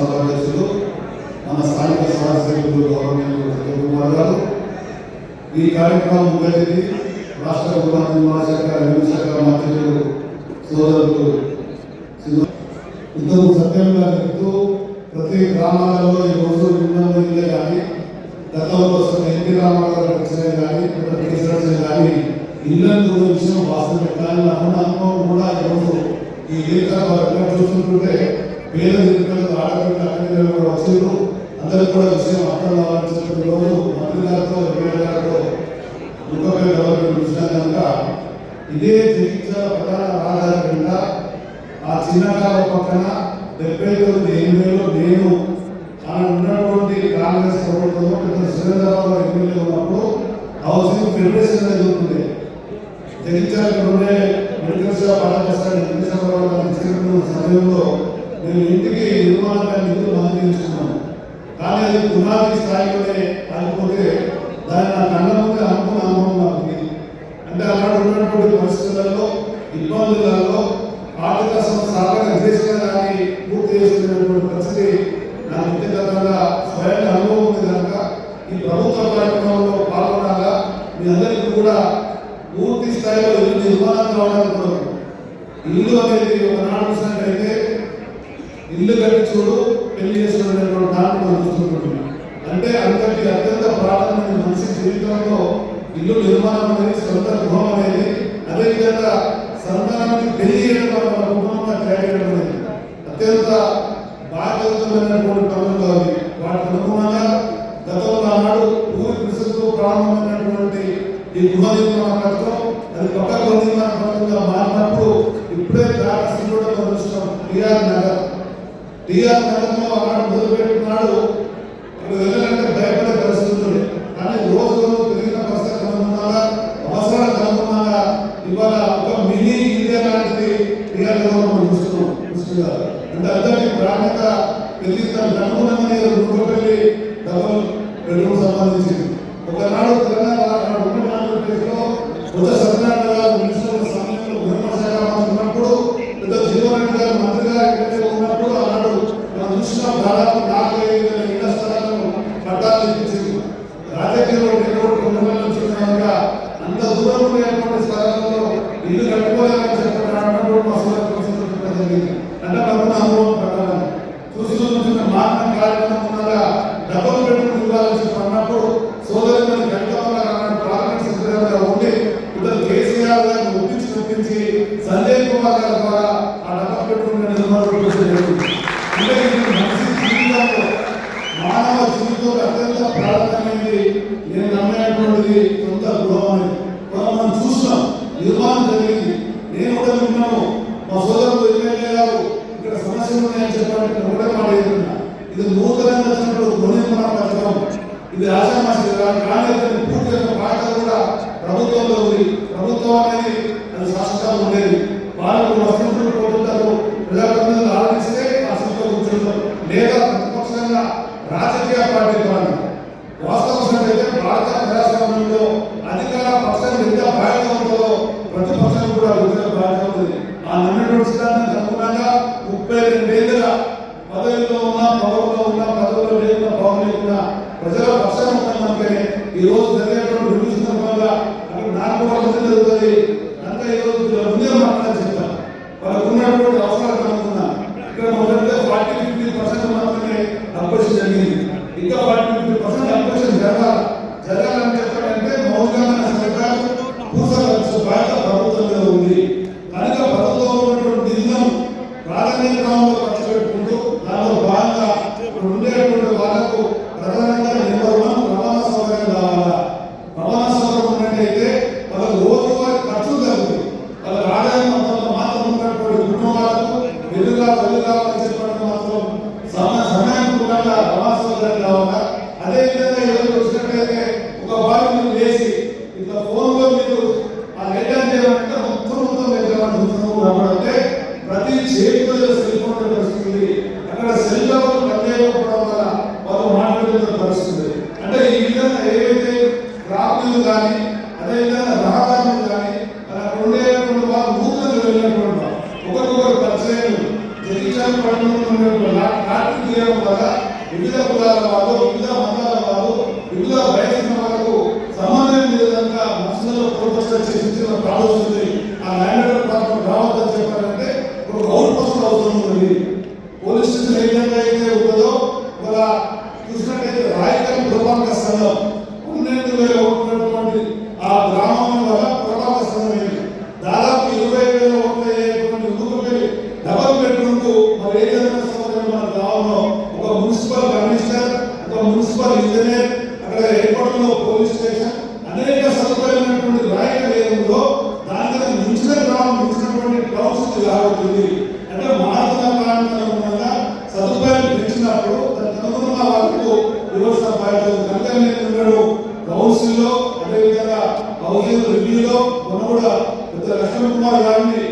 సభాధ్యక్షులు మన స్థానిక సభ్యులు గౌరవనీయులు సత్య కుమార్ గారు, ఈ కార్యక్రమం ముఖ్య అతిథి రాష్ట్ర ఉప నిర్మాణ శాఖ రెవెన్యూ శాఖ మంత్రులు సోదరులు ఇంతకు సత్యంగా చెప్తూ ప్రతి గ్రామాలలో ఈరోజు నిన్నలే కానీ గతంలో వస్తున్న ఎన్టీ రామారావు వచ్చినాయి కానీ కేసీఆర్ కానీ ఇల్లు విషయం వాస్తవం కానీ అనుభవం కూడా ఈరోజు ఈ వేదిక చూస్తుంటుంటే పేద దిక్కులకు ఆడపిల్లలు కూడా వచ్చారు. అందరికీ కూడా విషయం అర్థం కావాలని చెప్పిన రోజు మంత్రి గారితో ఎమ్మెల్యే గారితో దుఃఖపై గవర్నమెంట్ చూసినా కనుక ఇదే జగిత్యాల ప్రధాన రహదారి కింద ఆ చిన్నకాల పక్కన 79 నేను ఆయన ఉన్నటువంటి కాంగ్రెస్ ప్రభుత్వంలో సురేంద్రరావు ఎమ్మెల్యే ఉన్నప్పుడు హౌసింగ్ ఫెడరేషన్ జరుగుతుంది. జగిత్యాల ఉండే మెడికల్ షాప్ తీసుకెళ్తున్న సమయంలో నేను ఇంటికి నిర్మాణాన్ని నిధులు మంజూరించుకున్నాను. కానీ అది పునాది స్థాయిలోనే ఆగిపోతే దాన్ని నా కళ్ళ ముందే అనుకున్న అనుభవం నాకు ఉంది. అంటే అక్కడ ఉన్నటువంటి పరిస్థితులలో ఇబ్బందులలో ఆర్థిక సహకార విదేశంగా కానీ పూర్తి చేసుకునేటువంటి పరిస్థితి నా వ్యక్తిగతంగా స్వయం అనుభవం ఉంది కనుక ఈ ప్రభుత్వ కార్యక్రమంలో పాల్గొనాలా మీ అందరికీ కూడా పూర్తి స్థాయిలో ఇల్లు నిర్మాణం కావడానికి కూడా ఇల్లు అనేది ఒకనాడు చూసినట్టయితే ఇల్లు కట్టి చూడు పెళ్లి చేసుకునేటువంటి దాన్ని మనం చూస్తుంటున్నాం. అంటే అంతటి అత్యంత ప్రాధాన్యమైన మనిషి జీవితంలో ఇల్లు నిర్మాణం అనేది సొంత గృహం అనేది అదేవిధంగా సంతానానికి పెళ్లి చేయడం మన కుటుంబంగా తయారు అనేది అత్యంత బాధ్యతమైనటువంటి పనులు అవి. వాటి అనుగుణంగా గతంలో ఆనాడు ఊరి కృషితో ప్రారంభమైనటువంటి ఈ గృహ నిర్మాణ పథకం అది పక్క గృహ నిర్మాణ పథకంగా మారినప్పుడు ఇప్పుడే కూడా చూస్తాం. టీఆర్ నగర్లో ఆనాడు మొదలుపెట్టుకున్నాడు. ఇప్పుడు వెళ్ళాలంటే భయపడే పరిస్థితులు, కానీ రోజు పెరిగిన పరిస్థితి అనుగుణంగా అవసరాలకు అనుగుణంగా ఇవాళ ఒక మినీ ఇండియా లాంటిది టీఆర్ మనం చూస్తున్నాం. అంటే అందరికీ ప్రాముఖ్యత పెరిగిన అనుగుణంగా పెళ్లి డబుల్ బెడ్రూమ్ సంబంధించింది. ఒకనాడు తెలంగాణ ఆంధ్రప్రదేశ్లో కొత్త సత్యనారాయణ గారు మినిస్టర్ సమయంలో నిర్మాణ శాఖ మంత్రి ఉన్నప్పుడు పెద్ద జీవన్ గారు మంత్రిగా ఉన్నప్పుడు ఆనాడు మనం చూసిన దాదాపు 45,000 ఇళ్ల స్థలాలను పట్టాలు ఇప్పించింది. రాజకీయంలో చూసినాక అంత దూరం ఉండేటువంటి స్థలాల్లో ఇల్లు కట్టుకోలేదని చెప్పినటువంటి జరిగింది. అంటే మన అనుభవం ప్రకారం చూసిన మారిన కార్యక్రమం ఉండగా డబుల్ బెడ్రూమ్ ఇవ్వాలని చెప్పి అన్నప్పుడు సోదరులను పార్లమెంట్ సెక్రటరీగా ఉండి ఇద్దరు కేసీఆర్ గారిని ఒప్పించి సంజయ్ కుమార్ గారి ద్వారా ఆ డబుల్ బెడ్రూమ్ నిర్మాణం జరిగింది. అంటే మనిషి జీవితంలో మానవ జీవితంలో అత్యంత ప్రాధాన్యమైనది నేను నమ్మేటువంటిది సొంత గృహం అనేది. మనం చూసినాం, నిర్మాణం జరిగింది. నేను కూడా విన్నాను. మా సోదరులు ఎమ్మెల్యే గారు ఇక్కడ సమస్యలు ఉన్నాయని చెప్పడానికి ఒకటే మాట ఎదురున్నా. ఇది నూతనంగా వచ్చినప్పుడు గృహ నిర్మాణ పథకం, ఇది ఆశామాసి కానీ పూర్తి బాధ్యత కూడా ప్రభుత్వంలో ఉంది. ప్రభుత్వం అనేది అది శాశ్వతంగా ఉండేది. వాళ్ళు వసతులు కోరుతారు, ప్రజాప్రతినిధులు ఆలోచిస్తే ఆ సీట్లో కూర్చుంటారు, లేదా ప్రతిపక్షంగా రాజకీయ పార్టీ ద్వారా వాస్తవం అయితే భారత ప్రజాస్వామ్యంలో అధికార పక్షం ఎంత బాధ్యత ఉంటుందో ప్రతిపక్షం కూడా ఉద్యోగ బాధ్యత ఉంటుంది. ఆ నమ్మేటువంటి సిద్ధాంతానికి అనుగుణంగా 32 ఏళ్ళుగా పదవిలో ఉన్న పదవుల్లో లేకున్నా పవన్ లేకున్నా ప్రజల పక్షాన ఉన్నందుకే ఈ రోజు జరిగేటువంటి రివ్యూ సందర్భంగా అక్కడ నాకు కూడా ముందు జరుగుతుంది. అంతా ఈ రోజు ముందే మాట్లాడాలని చెప్తాను. వాళ్ళకు ఉన్నటువంటి అవసరాలు అనుకున్నా ఇక్కడ మొదటిగా 40-50% మాత్రమే అప్రోషన్ జరిగింది. ఇంకా 40-50% అప్రోషన్ జరగాలని చెప్పాలంటే మౌలికమైన సౌకర్యాలు పూర్తి బాధ్యత ప్రభుత్వంలో ఉంది. కనుక ప్రభుత్వం ఉన్నటువంటి నిధులను ప్రాధాన్యత క్రమంలో ఖర్చు పెట్టుకుంటూ దానిలో భాగంగా ఉండేటువంటి వాళ్ళకు ప్రధానంగా రవాణా సౌకర్యం కావాలా. రవాణా సౌకర్యం ఉన్నట్టయితే వాళ్ళకు రోజువారీ ఖర్చులు తగ్గుతాయి. వాళ్ళకి ఆదాయం మొత్తంలో మాత్రం ఉన్నటువంటి కుటుంబాలకు వెలుగాలని చెప్పడం మాత్రం సమయానుకూలంగా రవాణా సౌకర్యం కావాలా. అదేవిధంగా ఎవరు వచ్చినట్టయితే ఒక వారి మీరు వేసి ఇట్లా ఫోన్లో మీరు ఆ లెటర్ చేయాలంటే మొత్తం రావడంటే ప్రతి చేతిలో సెల్ ఫోన్ పరిస్థితి, అక్కడ సెల్ టవర్ పనిచేయకపోవడం వల్ల వాళ్ళు మాట్లాడుతున్న పరిస్థితి. అంటే ఈ విధంగా ఏవైతే రాత్రులు కానీ అదేవిధంగా రహదారులు కానీ అక్కడ ఉండేటువంటి వాళ్ళు నూతనంగా వెళ్ళినటువంటి ఒకరికొకరు పరిచయం జగిత్యాల పట్టణంలో తీయడం వల్ల వివిధ కులాల వాళ్ళు, వివిధ మతాల వాళ్ళు, వివిధ వయసున్న వాళ్ళకు సంబంధం లేదంగా మనసులో ప్రొటెస్ట్ చేసి ప్రారంభిస్తుంది. ఆ ల్యాండ్ డిపార్ట్మెంట్ రావద్దని చెప్పారంటే ఒక అవుట్ పోస్ట్ అవసరం ఉంది. పోలీస్ స్టేషన్ ఏ విధంగా అయితే ఉంటుందో ఇవాళ చూసినట్టయితే రాయకల్ పురపాలక సంఘం 12,000 ఉన్నటువంటి ఆ గ్రామం వల్ల పురపాలక సంఘం అయింది. దాదాపు 20,000 ఓట్లు అయ్యేటువంటి ఊరుపల్లి డబల్ బెడ్రూమ్ మరి ఏదైనా సౌకర్యం మన గ్రామంలో ఒక మున్సిపల్ కమిషనర్, ఒక మున్సిపల్ ఇంజనీర్, అక్కడ ఎయిర్పోర్ట్ లో పోలీస్ స్టేషన్ అనేక సదుపాయాలైనటువంటి రాయకల్ ఏదో దానికన్నా మించిన గ్రామం మించినటువంటి టౌన్షిప్ కాబట్టి అంటే మారుతున్న ప్రాంతాల సదుపాయాలు పెంచినప్పుడు దానికి అనుగుణంగా వాళ్ళకు వ్యవస్థ బాధ్యత కనుక నేను కౌన్సిల్లో అదేవిధంగా హౌసింగ్ రివ్యూలో మనం కూడా పెద్ద లక్ష్మణ్ కుమార్ గారిని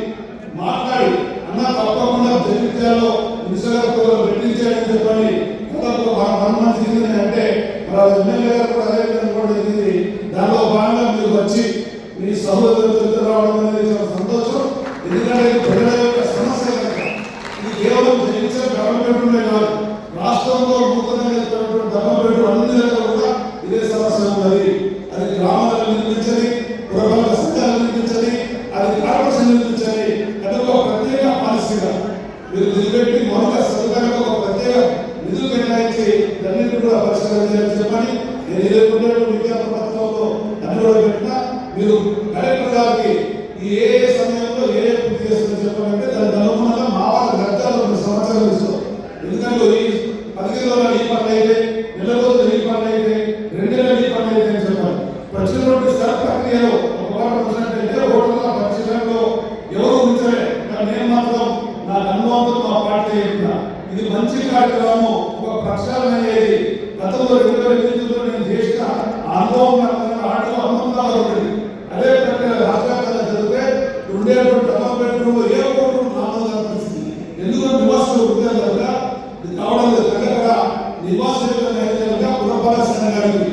మాట్లాడి అన్న తప్పకుండా జగిత్యాలలో నిశ్చయంగా పెట్టించాడని చెప్పని వన్ అంటే ఎమ్మెల్యే గారు కూడా అదే విధంగా జరిగింది. దానిలో భాగంగా మీరు వచ్చి మీ సహోదరులు రావడం అనేది చాలా సంతోషం. ఎందుకంటే ప్రజల యొక్క సమస్య కనుక ఇది కేవలం జగిత్యాల గవర్నమెంట్ కాదు, రాష్ట్రంలో నూతనంగా గవర్నమెంట్ అన్ని దగ్గర కూడా ఇదే సమస్య ఉన్నది. అది గ్రామాలను నిర్మించని, పురపాలక సంఘాలు నిర్మించని, అది కార్పొరేషన్ నిర్మించని, అది ఒక ప్రత్యేక పాలసీగా మీరు నిలబెట్టి మరొక సదుపాయాలకు ఒక ప్రత్యేక నిధులు కేటాయించి అన్నింటినీ కూడా పరిష్కరించాలని చెప్పని నేను ఇదే విజ్ఞాపన పత్రంలో అన్ని కూడా పెట్టినా మీరు కలెక్టర్ గారికి ఏ సమయంలో ఏ పూర్తి చేస్తుందని చెప్పాలంటే దానికి అనుగుణంగా మా వాళ్ళ గద్దాలు సమాచారం ఇస్తాం. ఎందుకంటే ఈ 15 రోజులు ఈ పనులు అయితే, నెల రోజులు ఈ పనులు అయితే, 2 నెలలు ఈ పనులు అయితే అని చెప్పాలి. వచ్చినటువంటి సార్ ప్రక్రియలో ఒక వారం వచ్చినట్టయితే ఓటర్ల పరిశీలనలో ఎవరు ఉంచలే, కానీ నేను మాత్రం నా అనుభవంతో మా పార్టీ చెప్తున్నా ఇది మంచి కార్యక్రమం, ఒక ప్రక్షాళన అయ్యేది. గతంలో 2008లో నేను చేసిన అనుభవం ఆటలో అనుభవంగా ఉంటుంది. అదే ప్రక్రియ రాష్ట్రంగా జరిగితే ఉండేటువంటి డబల్ బెడ్రూమ్ ఏ కోర్టు నామోదా పరిస్థితి ఎందుకంటే నివాసులు ఉంటే కనుక ఇది కావడం లేదు. అక్కడ నివాసులు కనుక పురపాలక సంఘానికి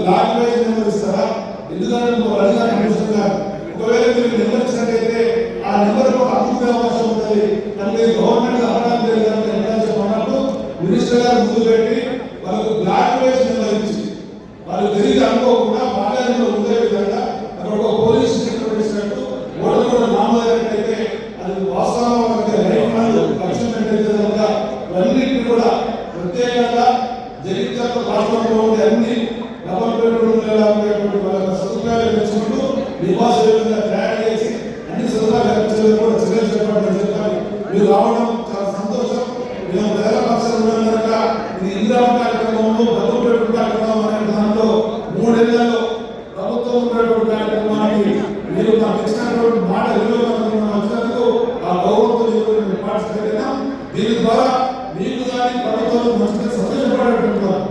బ్లాక్ పేజ్ నెంబర్ ఇస్తారా? ఎందుకంటే నువ్వు అడిగారు కమిషనర్ ఒకవేళ మీరు నెంబర్ ఇచ్చినట్టయితే ఆ నెంబర్ కూడా అందుకునే అవకాశం ఉంటుంది. అంటే గవర్నమెంట్ అడగడం లేదు కనుక ఎంత చెప్పినప్పుడు మినిస్టర్ గారు ముందు పెట్టి వాళ్ళకు బ్లాక్ పేజ్ నెంబర్ ఇచ్చి వాళ్ళు తిరిగి అనుకోకుండా బాగా ఉండే విధంగా అక్కడ ఒక పోలీస్ స్టేషన్ ఇచ్చినట్టు ఓటర్ కూడా నామోదైతే అది వాస్తవంగా లక్ష్యం అయితే కనుక ఇవన్నింటినీ కూడా ప్రత్యేకంగా జగిత్యాల రాష్ట్రంలో ఉండే అన్ని డబల్ బెడ్రూమ్ వాళ్ళ సదుపాయాలు పెంచుకుంటూ నివాస యోజన తయారు చేసి అన్ని సదుపాయాలు కూడా చర్యలు చేపట్టాలని చెప్పాలి. మీరు రావడం చాలా సంతోషం. మేము ప్రజల పక్షాలు ఉన్నాం కనుక ఇది ఇందిరా కార్యక్రమంలో డబుల్ బెడ్రూమ్ కార్యక్రమం అనే దాంట్లో 3 ఏళ్లలో ప్రభుత్వం ఉన్నటువంటి కార్యక్రమానికి మీరు మాకు ఇచ్చినటువంటి మాట వచ్చినందుకు ఆ గౌరవంతో పార్టిసిపేట్ అయినాం. దీని ద్వారా మీకు కానీ ప్రభుత్వం మంచిగా సంతోషపడేట్టున్నారు.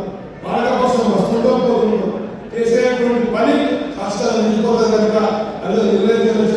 వాళ్ళ కోసం వస్తుంటూ పోతుంటాం చేసేటువంటి పని కష్టాలు నిలిపోతుంది కనుక అది నిర్ణయించాలని